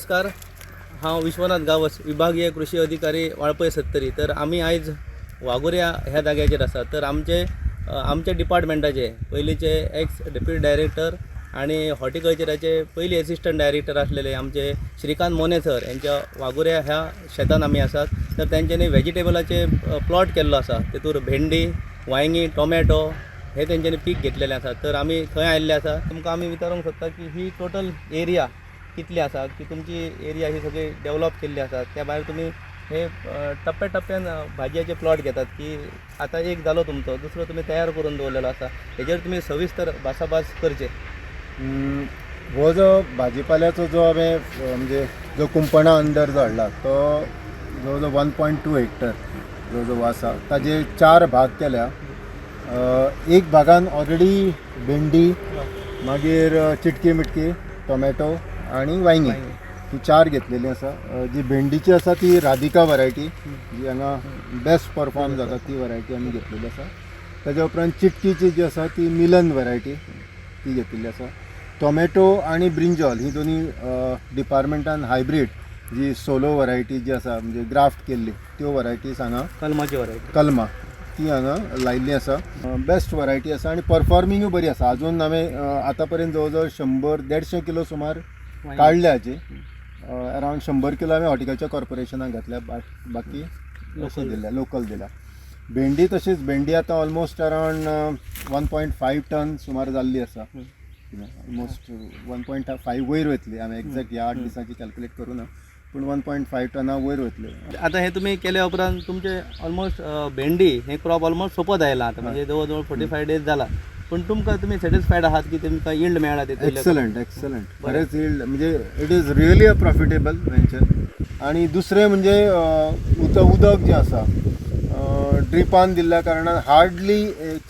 नमस्कार, हांव विश्वनाथ गावस, विभागीय कृषी अधिकारी वाळपय सत्तरी. तर आम्ही आयज वाघोऱ्या ह्या जाग्याचेर आसा. तर आमचे डिपार्टमेंटाचे पयलींचे एक्स डेप्युटी डायरेक्टर आणि हॉर्टिकल्चराचे पयली असिस्टंट डायरेक्टर आसलेले आमचे श्रीकांत मोने सर यांच्या वाघोऱ्या ह्या शेतान आमी आसात. तर तेंच्यांनी व्हेजिटेबलाचे प्लॉट केल्लो आसा. तेतूर भेंडी, वांयगी, टोमॅटो हे तेंच्यांनी पीक घेतलेलें आसा. तर आमी थंय आयिल्ले आसा. तुमकां आमी विचारूंक सोदता की ही टोटल एरिया कितली आसा, की तुमची एरिया ही सगळी डेव्हलप केल्ली आसा. त्या भायर तुम्ही हे टप्प्याटप्प्यान भाजयेचे प्लॉट घेतात, की आता एक जालो तुमचो, दुसरो तुम्ही तयार करून दवरलेलो आसा. हेजेर तुम्ही सविस्तर भासाभास करचे. हो जो भाजीपाल्याचो जो हांवें म्हणजे जो कुंपणा अंडर जो हाडला तो जवळ जवळ 1.2 हेक्टर जो आसा ताजे 4 भाग केल्या. एक भागान ऑलरेडी भेंडी, मागीर चिटकी मिटकी, टोमॅटो आणि वांयगी ही 4 घेतलेली आसा. जी भेंडीची आसा ती राधिका वरायटी, जी हांगा बेस्ट परफॉर्म जाता ती वरायटी आमी घेतलेली आसा. ताज्या उपरांत चिटकीची जी आसा ती मिलन वरायटी ती घेतलेली आसा. टोमॅटो आणि ब्रिंजॉल ही दोन्ही डिपार्टमेंटान हायब्रीड जी सोलो वरायटी जी आसा म्हणजे ग्राफ्ट केल्ली त्यो वरायटीज हांगा कलमाची वरायटी कलमा ती हांगा लायिल्ली आसा. बेस्ट वरायटी आसा आणि परफॉर्मिंगूय बरी आसा. अजून हांवें आतां पर्यंत जवळ जवळ 100-150 किलो सुमार काडल्या हाची. अरावंड 100 किलो हांवें हॉर्टिकल्चर कॉर्पोरेशनाक घातल्या, बाकी लोकल दिल्या. भेंडी तशीच, भेंडी आतां ऑलमोस्ट अरावंड 1.5 टन सुमार जाल्ली आसा. ऑलमोस्ट 1.5 वयर वतली. हांवें एक्झॅक्ट ह्या 8 दिसांची कॅल्क्युलेट करूं ना, पूण 1.5 टना वयर वतली. आता हे तुम्ही केल्या उपरांत तुमचे ऑलमोस्ट भेंडी हे क्रॉप ऑलमोस्ट सोंपत आयला आता, म्हणजे जवळ जवळ 45 डेज जाला. पण तुमकां तुम्ही सॅटिस्फायड आहात की तुमकां यील्ड मेळ्ळा ते? एक्सलंट बरेंच यील्ड, म्हणजे it is really a profitable venture. आणि दुसरें म्हणजे उदक जें आसा ड्रिपान दिल्ल्या कारणान हार्डली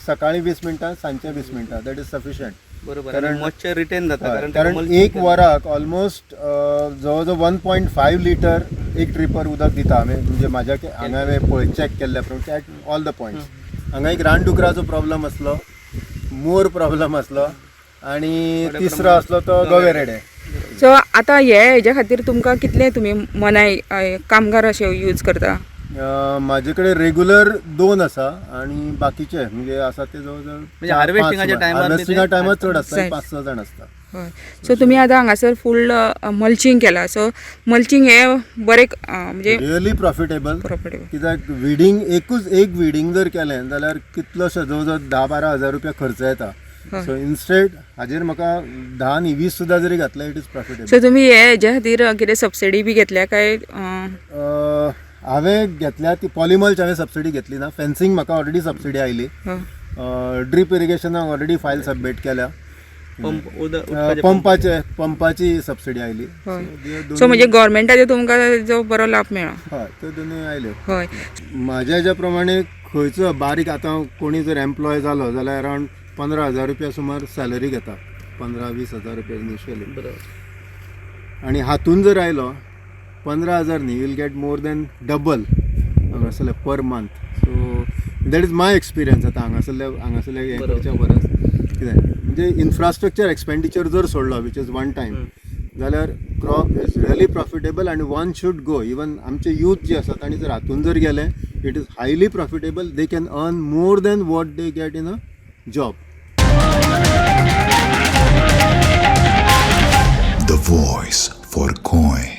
सकाळीं 20 मिनटां, सांजचे 20 मिनटां, दॅट इज सफिशियंट. बरोबर, कारण मॉइश्चर रिटेन जाता. कारण एक वराक ऑलमोस्ट जवळ जवळ 1.5 लिटर एक ट्रिपर उदक दिता आमी. म्हणजे म्हाज्या हांगा हांवें पळय चॅक केल्ल्या प्रमाणे ॲट ऑल द पॉयंट्स. हांगा एक रानडुकराचो प्रॉब्लम आसलो, मोर प्रॉब्लम आसलो, आणि तिसरो आसलो तो गवेरेडे. सो आतां हेज्या खातीर तुमकां कितले तुमी मनाय कामगार अशे यूज करता? म्हाजे कडेन रेग्युलर 2 आसा आणि बाकीचे म्हणजे आसा ते जवळ जवळ हार्वेस्टिंगाच्या टायमार चड आसता, 5-6 जाण आसता. हय. सो तुमी आतां हांगासर फूल मल्चिंग केला. सो मल्चिंग हे बरें म्हणजे रियली प्रॉफिटेबल. कित्याक विडींग एक विडींग जर केलें जाल्यार कितलोशे जवळ जवळ 10-12 हजार रुपया खर्च येता. सो इन्स्टेड हाजेर म्हाका 10-20 सुद्दां जरी घातले इट इज प्रॉफिटेबल. सो तुमी हेज्या खातीर कितें सबसिडी बी घेतल्या काय? हांवें घेतल्या ती पॉलिमल्च हांवें सबसिडी घेतली ना. फेन्सिंग म्हाका ऑलरेडी सबसिडी आयली. ड्रीप इरिगेशनाक ऑलरेडी फायल सबमीट केल्या. पंपाची सबसिडी आयली. सो म्हणजे गव्हर्मेंटाचो तुमकां जो बरो लाभ मेळ्ळा. हय, त्यो दोनूय आयल्यो. हय. म्हाज्या हेज्या प्रमाणे खंयचो बारीक आतां कोणी जर एम्प्लॉय जालो जाल्यार अरावंड 15,000 रुपया सुमार सॅलरी घेता. 15-20 हजार रुपया इनिशियली. बरोबर. आणि हातून जर आयलो 15,000 न्ही, will get more than double हांगासरले per month. So that is my experience. आतां हांगासरले हें करच्या परस कितें म्हणजे इन्फ्रास्ट्रक्चर एक्सपेंडिचर जर सोडलो वीच इज वन टायम, जाल्यार क्रॉप इज रियली प्रॉफिटेबल आनी वन शूड गो. इवन आमचे यूथ जे आसात तांणी जर हातून जर गेले it is highly profitable. They can earn more than what they get in a job. The voice for coin.